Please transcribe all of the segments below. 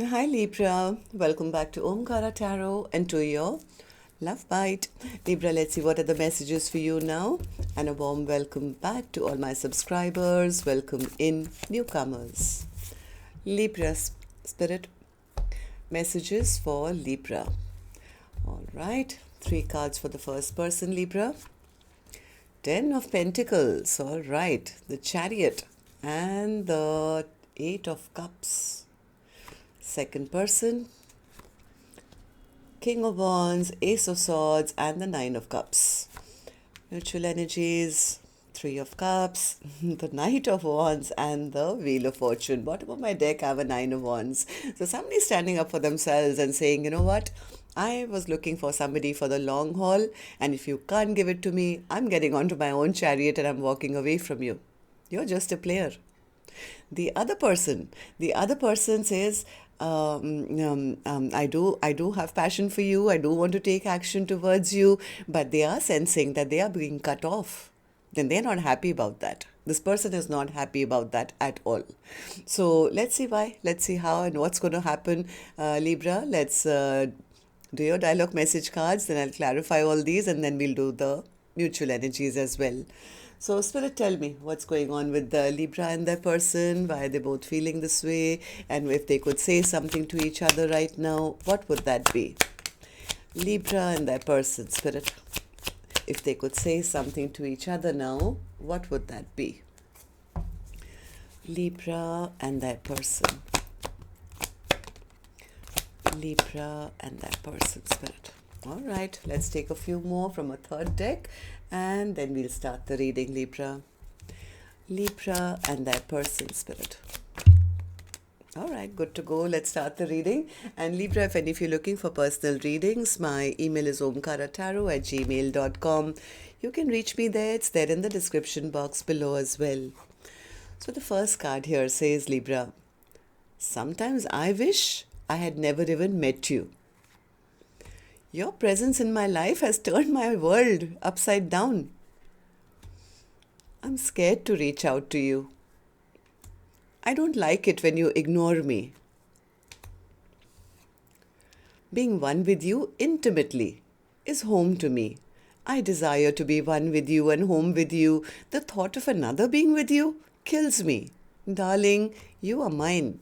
Hi Libra, welcome back to Omkaratarot and to your love bite. Libra, let's see what are the messages for you now. And a warm welcome back to all my subscribers. Welcome in newcomers. Libra spirit messages for Libra. All right, 3 cards for the first person, Libra. 10 of Pentacles, all right, the Chariot and the 8 of Cups. Second person, King of Wands, Ace of Swords, and the 9 of Cups. Mutual energies, 3 of Cups, the Knight of Wands, and the Wheel of Fortune. Bottom of my deck, I have a 9 of Wands. So somebody's standing up for themselves and saying, you know what? I was looking for somebody for the long haul, and if you can't give it to me, I'm getting onto my own chariot and I'm walking away from you. You're just a player. The other person says, I do have passion for you. I do want to take action towards you, but they are sensing that they are being cut off. Then they're not happy about that. This person is not happy about that at all. So let's see why. Let's see how and what's going to happen, Libra. Let's do your dialogue message cards. Then I'll clarify all these, and then we'll do the mutual energies as well. So, Spirit, tell me what's going on with the Libra and their person, why are they both feeling this way, and if they could say something to each other right now, what would that be? Libra and their person, Spirit. If they could say something to each other now, what would that be? Libra and their person. Libra and their person, Spirit. All right, let's take a few more from a third deck and then we'll start the reading, Libra. Libra and their person, Spirit. All right, good to go. Let's start the reading. And Libra, if you're looking for personal readings, my email is omkaratarot@gmail.com. You can reach me there. It's there in the description box below as well. So the first card here says, Libra, sometimes I wish I had never even met you. Your presence in my life has turned my world upside down. I'm scared to reach out to you. I don't like it when you ignore me. Being one with you intimately is home to me. I desire to be one with you and home with you. The thought of another being with you kills me. Darling, you are mine.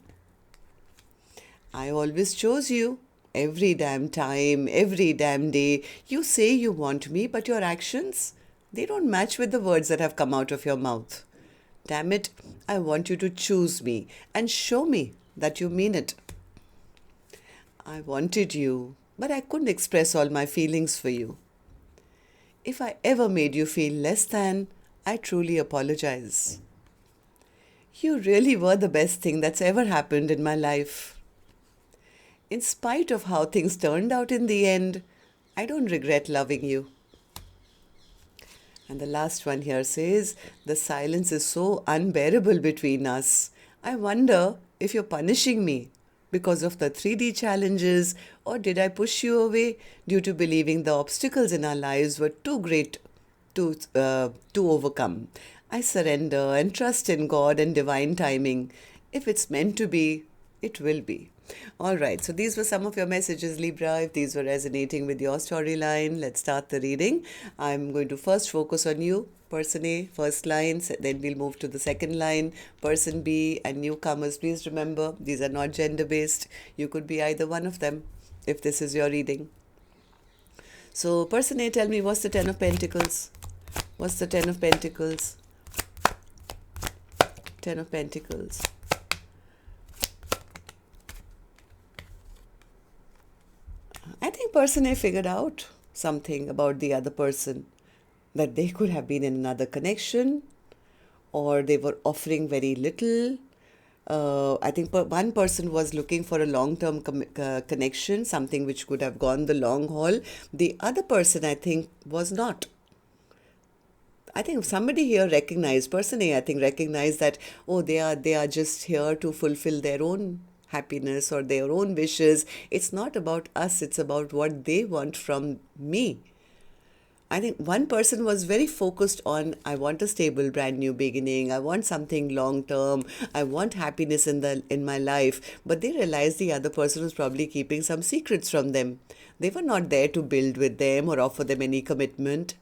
I always chose you. Every damn time, every damn day, you say you want me, but your actions, they don't match with the words that have come out of your mouth. Damn it, I want you to choose me and show me that you mean it. I wanted you, but I couldn't express all my feelings for you. If I ever made you feel less than, I truly apologize. You really were the best thing that's ever happened in my life. In spite of how things turned out in the end, I don't regret loving you. And the last one here says, the silence is so unbearable between us. I wonder if you're punishing me because of the 3D challenges, or did I push you away due to believing the obstacles in our lives were too great to overcome? I surrender and trust in God and divine timing. If it's meant to be, it will be. All right, so these were some of your messages, Libra. If these were resonating with your storyline, let's start the reading. I'm going to first focus on you, person A, first line, then we'll move to the second line, person B, and newcomers. Please remember, these are not gender-based. You could be either one of them if this is your reading. So, person A, tell me, what's the 10 of Pentacles? What's the 10 of Pentacles? 10 of Pentacles. I think person A figured out something about the other person, that they could have been in another connection or they were offering very little. I think one person was looking for a long-term connection, something which could have gone the long haul. The other person, I think, was not. I think somebody here recognized, person A, I think recognized that, oh, they are just here to fulfill their own happiness or their own wishes. It's not about us, it's about what they want from me. I think one person was very focused on, I want a stable brand new beginning, I want something long term, I want happiness in my life, but they realized the other person was probably keeping some secrets from them. They were not there to build with them or offer them any commitment.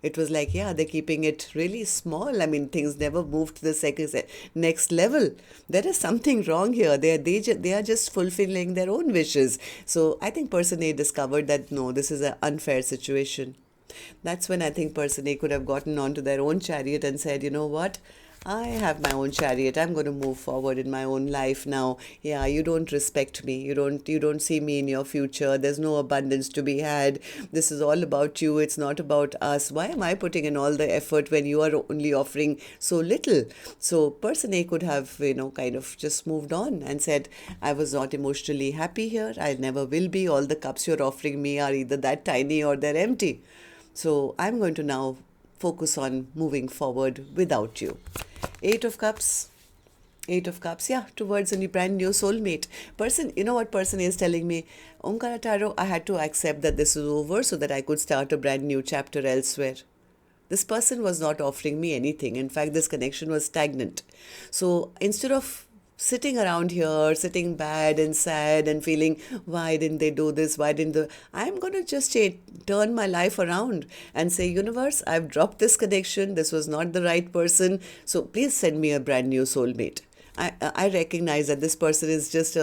It was like, yeah, they're keeping it really small. I mean, things never moved to the next level. There is something wrong here. They are just fulfilling their own wishes. So I think person A discovered that no, this is an unfair situation. That's when I think person A could have gotten onto their own chariot and said, you know what? I have my own chariot. I'm going to move forward in my own life now. Yeah, you don't respect me. You don't see me in your future. There's no abundance to be had. This is all about you. It's not about us. Why am I putting in all the effort when you are only offering so little? So person A could have, kind of just moved on and said, I was not emotionally happy here. I never will be. All the cups you're offering me are either that tiny or they're empty. So I'm going to now focus on moving forward without you. Eight of Cups. Eight of Cups, yeah, towards a brand new soulmate. Person, you know what person is telling me? Omkaratarot, I had to accept that this is over so that I could start a brand new chapter elsewhere. This person was not offering me anything. In fact, this connection was stagnant. So instead of sitting around here, sitting bad and sad and feeling, why didn't they do this? Why didn't they? I'm going to just turn my life around and say, universe, I've dropped this connection. This was not the right person. So please send me a brand new soulmate. I recognize that this person is just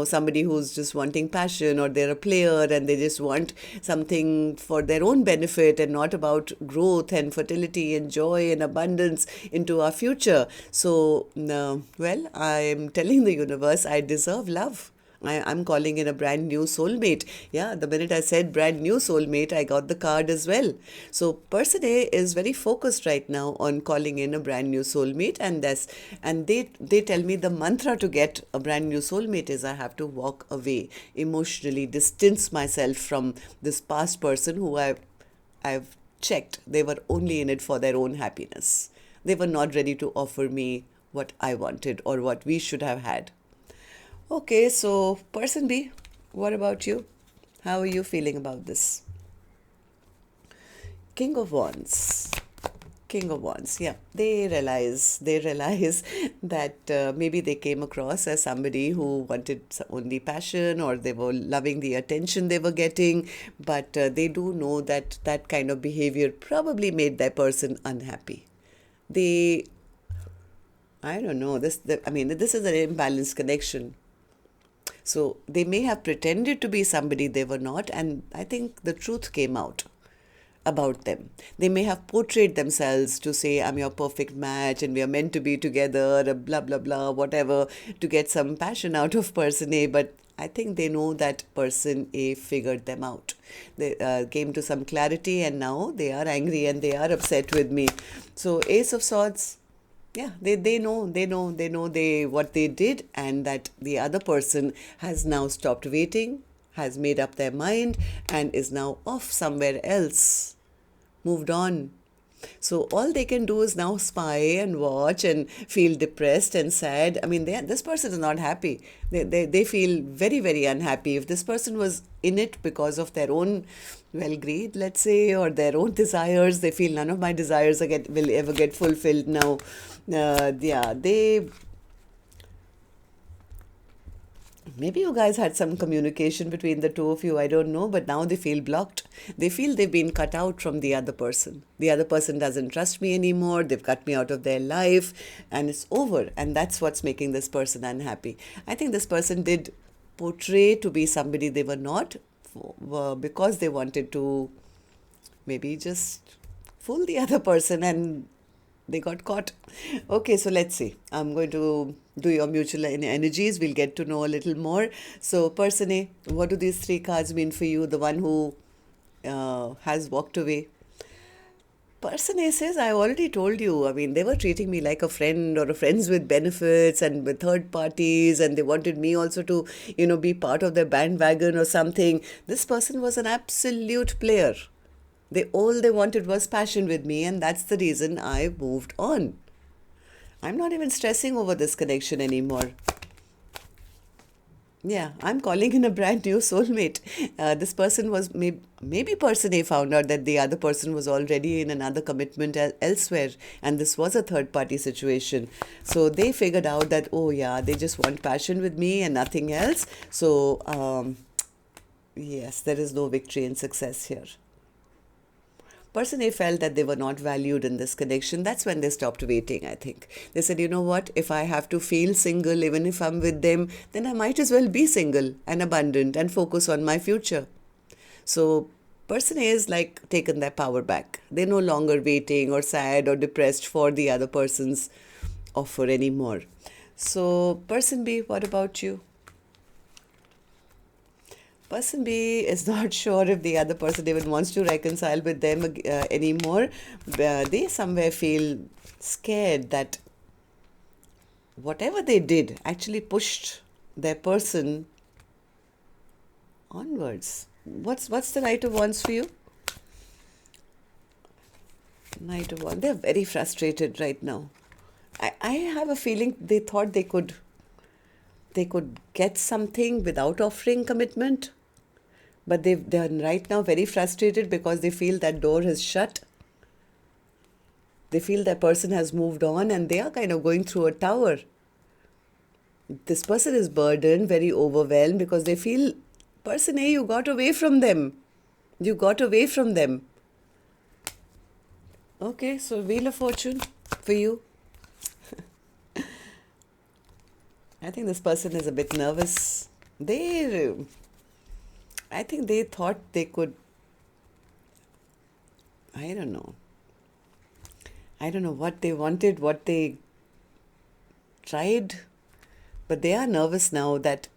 somebody who's just wanting passion, or they're a player and they just want something for their own benefit and not about growth and fertility and joy and abundance into our future. So, I'm telling the universe I deserve love. I'm calling in a brand new soulmate. Yeah, the minute I said brand new soulmate, I got the card as well. So person A is very focused right now on calling in a brand new soulmate, and they tell me the mantra to get a brand new soulmate is I have to walk away, emotionally distance myself from this past person who I've checked. They were only in it for their own happiness. They were not ready to offer me what I wanted or what we should have had. Okay, so person B, what about you? How are you feeling about this? King of Wands. King of Wands, yeah. They realize that maybe they came across as somebody who wanted only passion, or they were loving the attention they were getting, but they do know that that kind of behavior probably made their person unhappy. I don't know, this is an imbalanced connection. So they may have pretended to be somebody they were not, and I think the truth came out about them. They may have portrayed themselves to say, I'm your perfect match and we are meant to be together, blah, blah, blah, whatever, to get some passion out of person A, but I think they know that person A figured them out. They came to some clarity and now they are angry and they are upset with me. So Ace of Swords, yeah, they know what they did, and that the other person has now stopped waiting, has made up their mind, and is now off somewhere else, moved on. So all they can do is now spy and watch and feel depressed and sad. I mean, this person is not happy. They feel very, very unhappy. If this person was in it because of their own, greed, let's say, or their own desires, they feel none of my desires will ever get fulfilled now. Maybe you guys had some communication between the two of you, I don't know, but now they feel blocked. They feel they've been cut out from the other person. The other person doesn't trust me anymore, they've cut me out of their life, and it's over. And that's what's making this person unhappy. I think this person did portray to be somebody they were not, because they wanted to maybe just fool the other person, and they got caught. Okay, so let's see. I'm going to do your mutual energies. We'll get to know a little more. So, person A, what do these three cards mean for you? The one who has walked away. Person A says, I already told you. I mean, they were treating me like a friend or a friends with benefits and with third parties, and they wanted me also to, be part of their bandwagon or something. This person was an absolute player. All they wanted was passion with me, and that's the reason I moved on. I'm not even stressing over this connection anymore. Yeah, I'm calling in a brand new soulmate. This person was maybe person A found out that the other person was already in another commitment elsewhere, and this was a third party situation. So they figured out that, oh yeah, they just want passion with me and nothing else. So yes, there is no victory and success here. Person A felt that they were not valued in this connection. That's when they stopped waiting, I think. They said, you know what, if I have to feel single, even if I'm with them, then I might as well be single and abundant and focus on my future. So, person A is like taken their power back. They're no longer waiting or sad or depressed for the other person's offer anymore. So, person B, what about you? Person B is not sure if the other person even wants to reconcile with them anymore. They somewhere feel scared that whatever they did actually pushed their person onwards. What's the Knight of Wands for you? Knight of Wands. They're very frustrated right now. I have a feeling they thought they could get something without offering commitment. But they're right now very frustrated because they feel that door is shut. They feel that person has moved on and they are kind of going through a tower. This person is burdened, very overwhelmed because they feel, person A, you got away from them. You got away from them. Okay, so Wheel of Fortune for you. I think this person is a bit nervous. I think they thought they could, I don't know. I don't know what they wanted, what they tried, but they are nervous now that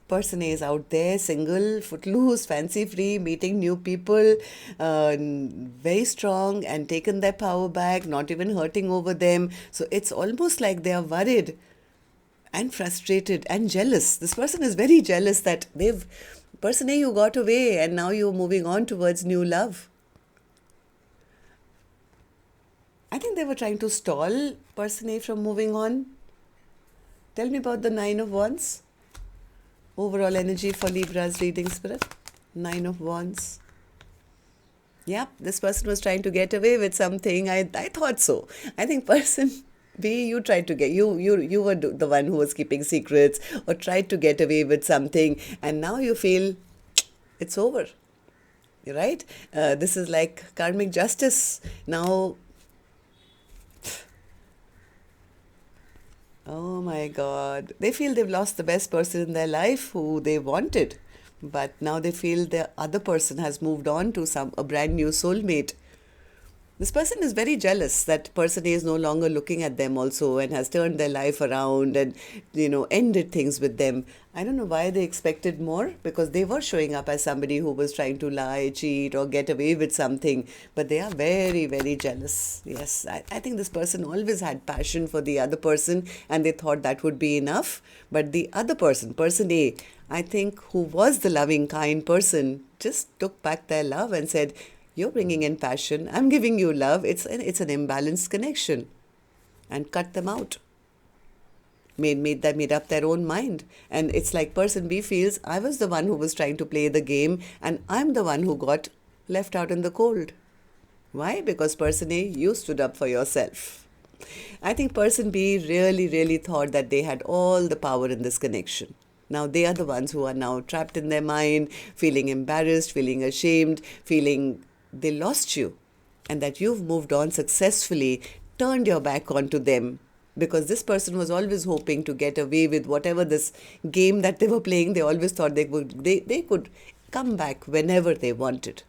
person A is out there, single, footloose, fancy-free, meeting new people, very strong and taken their power back, not even hurting over them. So it's almost like they are worried and frustrated and jealous. This person is very jealous that person A, you got away and now you're moving on towards new love. I think they were trying to stall person A from moving on. Tell me about the Nine of Wands. Overall energy for Libra's reading, Spirit. Nine of Wands. Yep, this person was trying to get away with something. I thought so. I think person B, you tried to get, you were the one who was keeping secrets or tried to get away with something, and now you feel it's over. Right? This is like karmic justice. Now, oh my God. They feel they've lost the best person in their life who they wanted. But now they feel the other person has moved on to a brand new soulmate. This person is very jealous that person A is no longer looking at them also and has turned their life around and, ended things with them. I don't know why they expected more, because they were showing up as somebody who was trying to lie, cheat or get away with something. But they are very, very jealous. Yes, I think this person always had passion for the other person and they thought that would be enough. But the other person, person A, I think, who was the loving, kind person, just took back their love and said, you're bringing in passion, I'm giving you love, it's an imbalanced connection, and cut them out. Made up their own mind. And it's like person B feels, I was the one who was trying to play the game and I'm the one who got left out in the cold. Why? Because person A, you stood up for yourself. I think person B really, really thought that they had all the power in this connection. Now they are the ones who are now trapped in their mind, feeling embarrassed, feeling ashamed, feeling they lost you, and that you've moved on successfully, turned your back onto them, because this person was always hoping to get away with whatever this game that they were playing. They always thought they could come back whenever they wanted.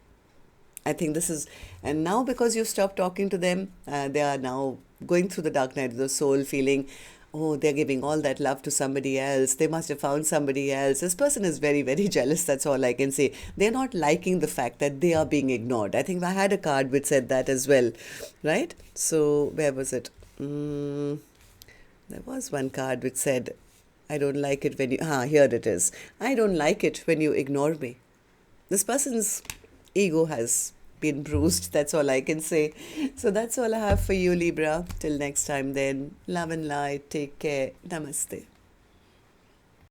I think this is, and now because you've stopped talking to them, they are now going through the dark night of the soul, feeling, oh, they're giving all that love to somebody else. They must have found somebody else. This person is very, very jealous. That's all I can say. They're not liking the fact that they are being ignored. I think I had a card which said that as well, right? So where was it? There was one card which said, I don't like it when you, here it is. I don't like it when you ignore me. This person's ego has been bruised. That's all I can say. So that's all I have for you, Libra. Till next time then. Love and light. Take care. Namaste.